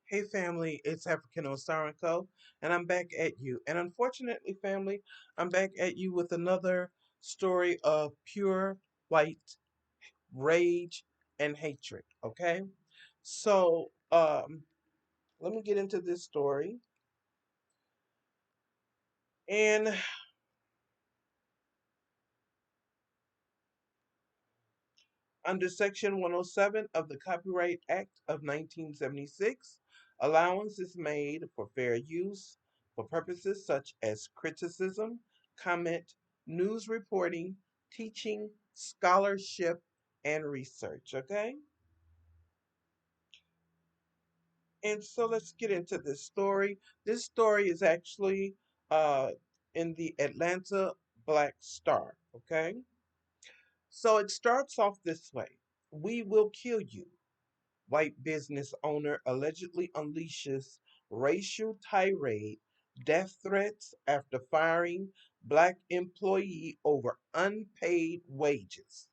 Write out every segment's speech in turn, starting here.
Hey family, it's African Osarico, and I'm back at you. And unfortunately, family, I'm back at you with another story of pure white rage and hatred. Okay, so let me get into this story. And under Section 107 of the Copyright Act of 1976, allowance is made for fair use for purposes such as criticism, comment, news reporting, teaching, scholarship, and research. Okay? And so let's get into this story. This story is actually uh, in the Atlanta Black Star. Okay? So it starts off this way: "We will kill you." White business owner allegedly unleashes racial tirade, death threats after firing black employee over unpaid wages.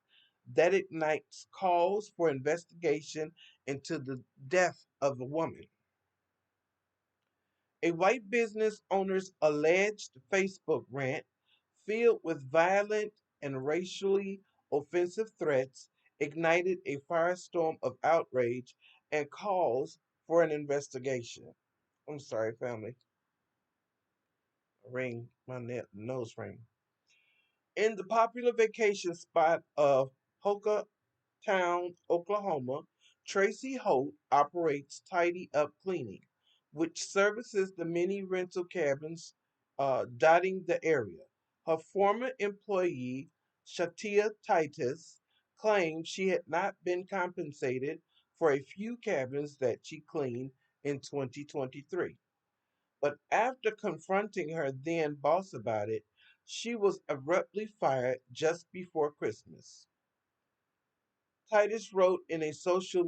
That ignites calls for investigation into the death of the woman. A white business owner's alleged Facebook rant, filled with violent and racially offensive threats, ignited a firestorm of outrage and calls for an investigation. I'm sorry, family. Ring, my nose ring. In the popular vacation spot of Hoka Town, Oklahoma, Tracy Holt operates Tidy Up Cleaning, which services the many rental cabins dotting the area. Her former employee, Shatia Titus, claimed she had not been compensated for a few cabins that she cleaned in 2023. But after confronting her then boss about it, she was abruptly fired just before Christmas. Titus wrote in a social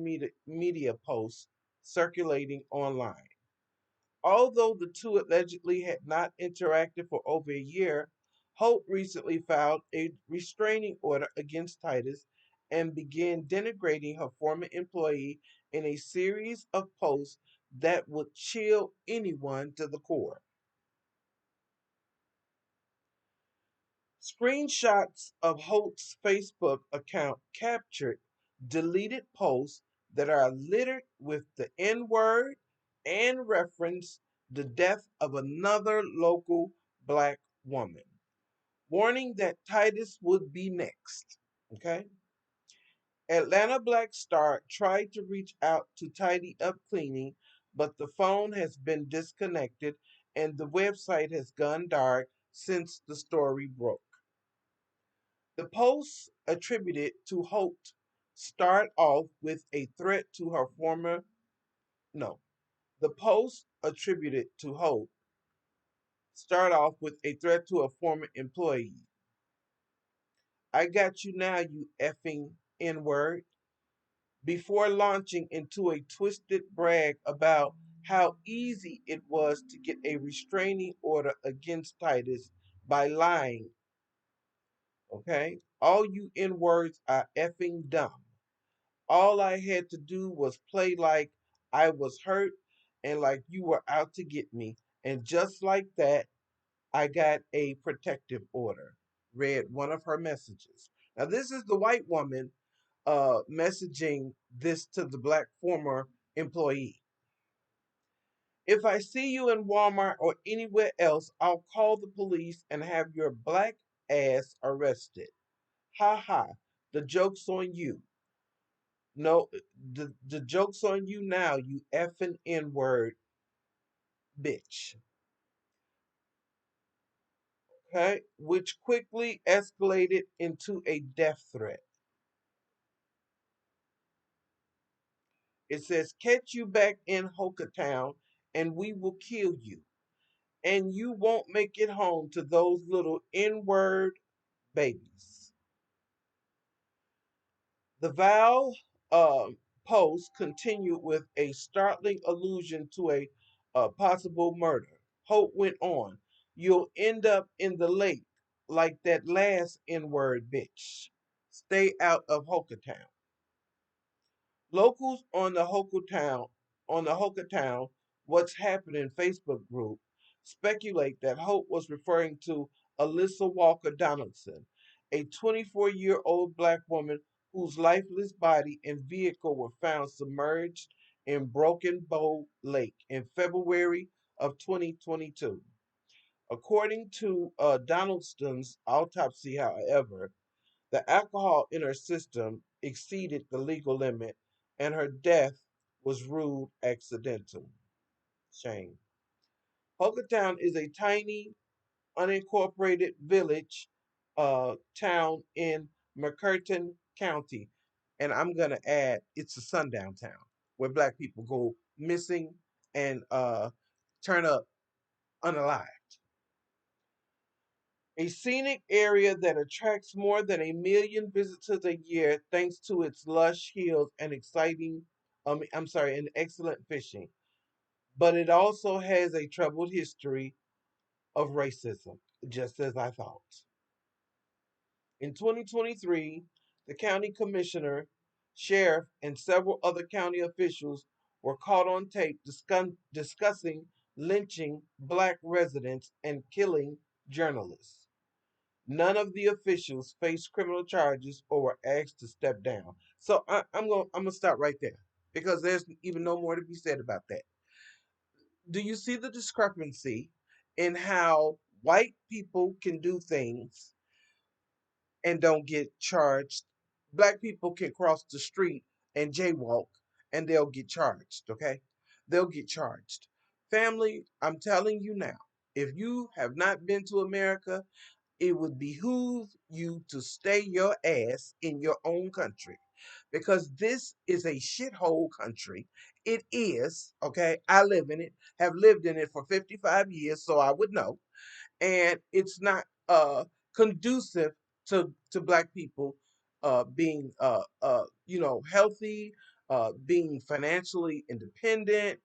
media post circulating online. Although the two allegedly had not interacted for over a year, Hope recently filed a restraining order against Titus and began denigrating her former employee in a series of posts that would chill anyone to the core. Screenshots of Holt's Facebook account captured deleted posts that are littered with the N word and reference the death of another local black woman, warning that Titus would be next. Okay? Atlanta Black Star tried to reach out to Tidy Up Cleaning, but the phone has been disconnected and the website has gone dark since the story broke. The post attributed to Holt start off with a threat to her former no. The post attributed to Holt start off with a threat to a former employee. "I got you now, you effing N-word," before launching into a twisted brag about how easy it was to get a restraining order against Titus by lying. Okay? "All you N-words are effing dumb. All I had to do was play like I was hurt and like you were out to get me. And just like that, I got a protective order," read one of her messages. Now, this is the white woman messaging this to the black former employee. If I see you in Walmart or anywhere else, I'll call the police and have your black ass arrested. Ha ha. The joke's on you. No, the joke's on you now, you effing N word bitch. Okay? Which quickly escalated into a death threat. It says, catch you back in Hokatown and we will kill you. And you won't make it home to those little N word babies. The Val post continued with a startling allusion to a possible murder. Hope went on. You'll end up in the lake like that last N word bitch. Stay out of Hokatown. Locals on the Hokatown What's Happening Facebook group speculate that Hope was referring to Alyssa Walker Donaldson, a 24-year-old black woman whose lifeless body and vehicle were found submerged in Broken Bow Lake in February of 2022. According to Donaldson's autopsy, however, the alcohol in her system exceeded the legal limit, and her death was ruled accidental. Shame. Hookatown is a tiny, unincorporated village town in McCurtain County. And I'm going to add, it's a sundown town where black people go missing and turn up unalive. A scenic area that attracts more than 1 million visitors a year thanks to its lush hills and and excellent fishing. But it also has a troubled history of racism, just as I thought. In 2023, the county commissioner, sheriff, and several other county officials were caught on tape discussing lynching black residents and killing journalists. None of the officials faced criminal charges or were asked to step down. So I'm gonna stop right there because there's even no more to be said about that. Do you see the discrepancy in how white people can do things and don't get charged? Black people can cross the street and jaywalk and they'll get charged. Okay, they'll get charged. Family, I'm telling you now, if you have not been to America, it would behoove you to stay your ass in your own country because this is a shithole country. It is, okay? I live in it, have lived in it for 55 years, so I would know. And it's not conducive to black people being healthy, being financially independent.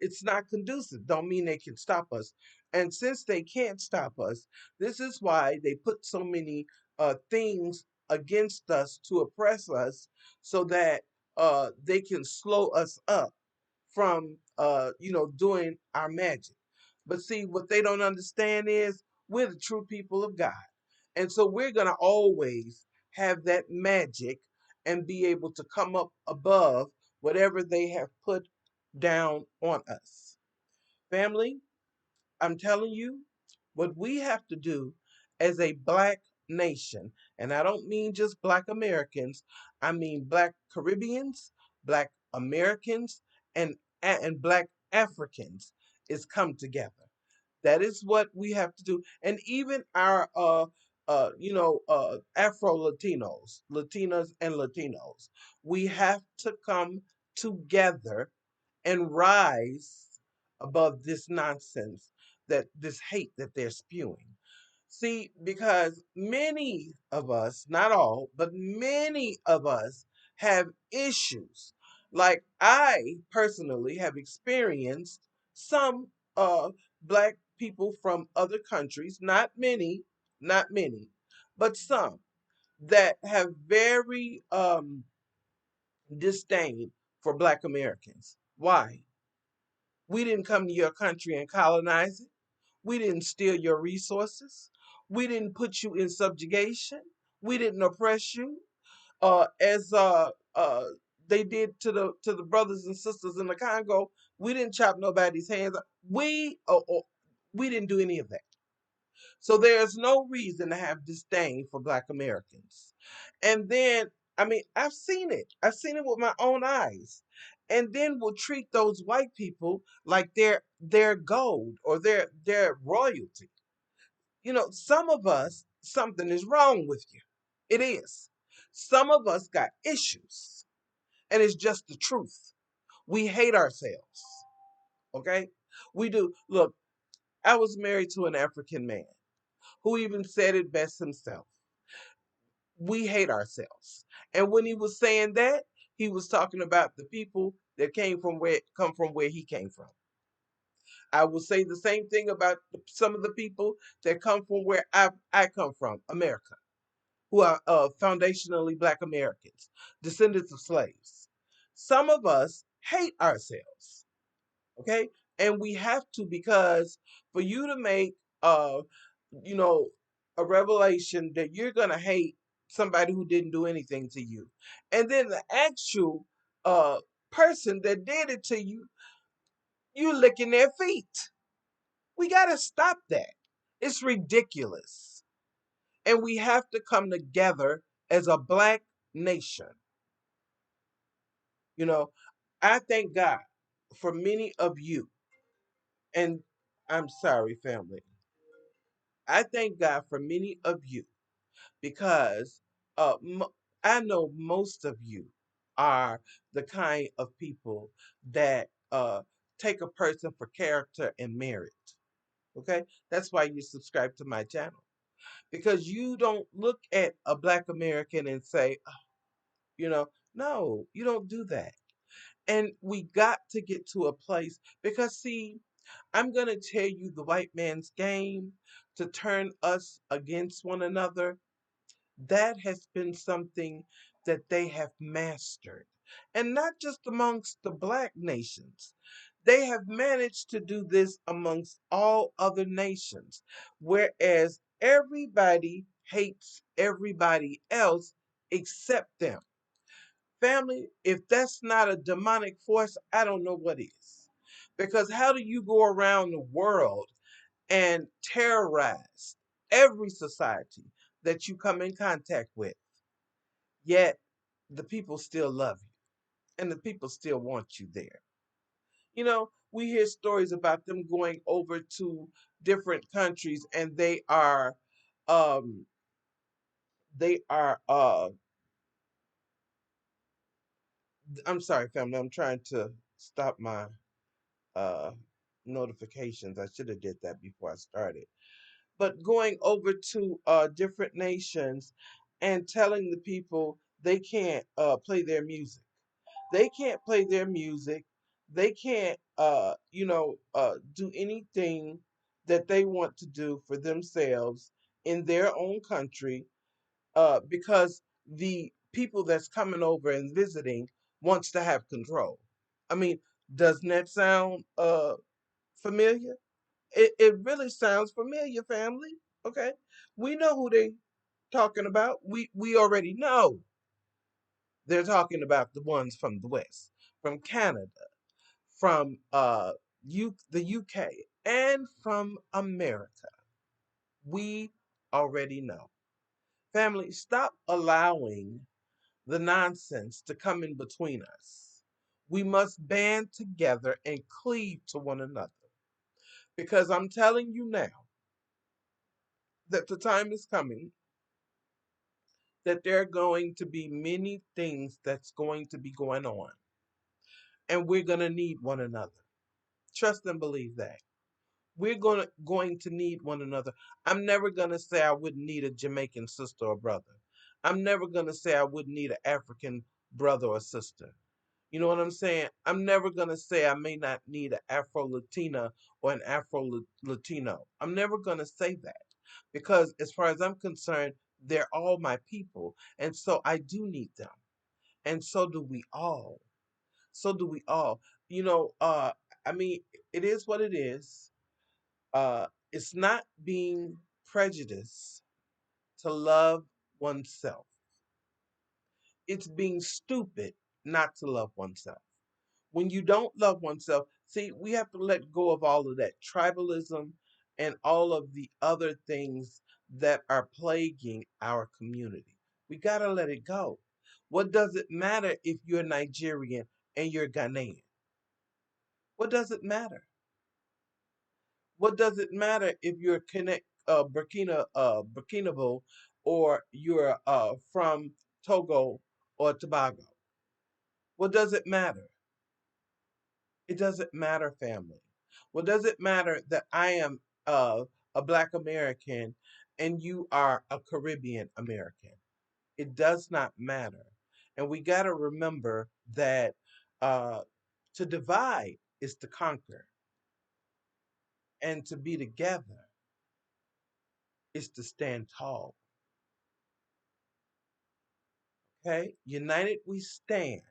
It's not conducive. Don't mean they can stop us. And since they can't stop us, this is why they put so many things against us to oppress us so that they can slow us up from doing our magic. But see, what they don't understand is we're the true people of God. And so we're going to always have that magic and be able to come up above whatever they have put down on us. Family, I'm telling you, what we have to do as a black nation, and I don't mean just black Americans, I mean black Caribbeans, black Americans, and black Africans, is come together. That is what we have to do. And even our Afro Latinos, Latinas and Latinos, we have to come together and rise above this nonsense, that this hate that they're spewing. See, because many of us, not all, but many of us have issues. Like I personally have experienced some black people from other countries, not many, but some that have very disdain for black Americans. Why? We didn't come to your country and colonize it. We didn't steal your resources. We didn't put you in subjugation. We didn't oppress you. As they did to the brothers and sisters in the Congo. We didn't chop nobody's hands. We didn't do any of that. So there's no reason to have disdain for Black Americans. And then, I mean, I've seen it. I've seen it with my own eyes. And then we'll treat those white people like they're gold or they're royalty. Some of us, something is wrong with you. It is. Some of us got issues, and it's just the truth. We hate ourselves. Okay? We do. Look, I was married to an African man who even said it best himself. We hate ourselves. And when he was saying that, he was talking about the people that come from where he came from. I will say the same thing about some of the people that come from where I come from, America, who are foundationally Black Americans, descendants of slaves. Some of us hate ourselves, okay? And we have to, because for you to make you know a revelation that you're gonna hate somebody who didn't do anything to you, and then the actual person that did it to you, you licking their feet. We gotta stop that. It's ridiculous. And we have to come together as a Black nation. You know, I thank God for many of you, and I'm sorry, family. I thank God for many of you because I know most of you are the kind of people that take a person for character and merit. Okay, that's why you subscribe to my channel, because you don't look at a Black American and say, "Oh, no, you don't do that." And we got to get to a place, because see, I'm going to tell you the white man's game to turn us against one another. That has been something that they have mastered. And not just amongst the Black nations. They have managed to do this amongst all other nations, whereas everybody hates everybody else except them. Family, if that's not a demonic force, I don't know what is. Because how do you go around the world and terrorize every society that you come in contact with, yet the people still love you and the people still want you there? We hear stories about them going over to different countries, and um they are I'm sorry, family, I'm trying to stop my uh notifications. I should have did that before I started. But going over to different nations and telling the people they can't play their music. They can't play their music. They can't do anything that they want to do for themselves in their own country, because the people that's coming over and visiting wants to have control. I mean, doesn't that sound familiar? It really sounds familiar, family. Okay, we know who they talking about. We already know they're talking about the ones from the West, from Canada, from the UK, and from America. We already know. Family, stop allowing the nonsense to come in between us. We must band together and cleave to one another. Because I'm telling you now that the time is coming that there are going to be many things that's going to be going on. And we're going to need one another. Trust and believe that. We're going to need one another. I'm never going to say I wouldn't need a Jamaican sister or brother. I'm never going to say I wouldn't need an African brother or sister. You know what I'm saying? I'm never going to say I may not need an Afro Latina or an Afro Latino. I'm never going to say that, because, as far as I'm concerned, they're all my people. And so I do need them. And so do we all. So do we all. You know, I mean, it is what it is. It's not being prejudiced to love oneself. It's being stupid not to love oneself. When you don't love oneself, see, we have to let go of all of that tribalism and all of the other things that are plaguing our community. We got to let it go. What does it matter if you're Nigerian and you're Ghanaian? What does it matter? What does it matter if you're Burkinabo or you're from Togo or Tobago? What does it matter? It doesn't matter, family. What does it matter that I am a Black American and you are a Caribbean American? It does not matter. And we got to remember that uh, to divide is to conquer, and to be together is to stand tall. Okay? United we stand,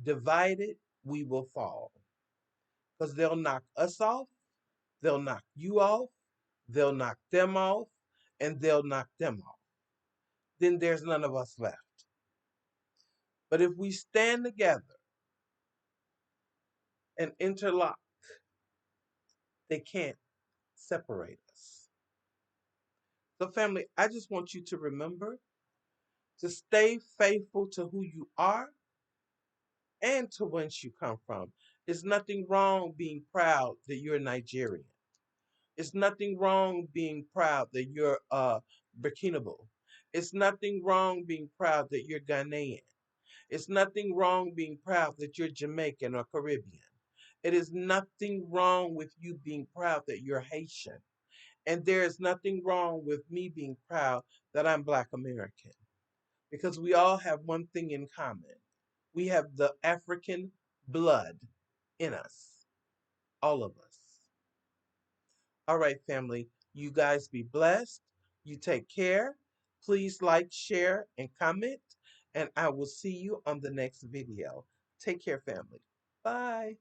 divided we will fall. Because they'll knock us off, they'll knock you off, they'll knock them off, and they'll knock them off. Then there's none of us left. But if we stand together and interlock, they can't separate us. So, family, I just want you to remember to stay faithful to who you are and to whence you come from. There's nothing wrong being proud that you're Nigerian. It's nothing wrong being proud that you're Burkinable. It's nothing wrong being proud that you're Ghanaian. It's nothing wrong being proud that you're Jamaican or Caribbean. It is nothing wrong with you being proud that you're Haitian. And there is nothing wrong with me being proud that I'm Black American. Because we all have one thing in common. We have the African blood in us. All of us. All right, family. You guys be blessed. You take care. Please like, share, and comment. And I will see you on the next video. Take care, family. Bye.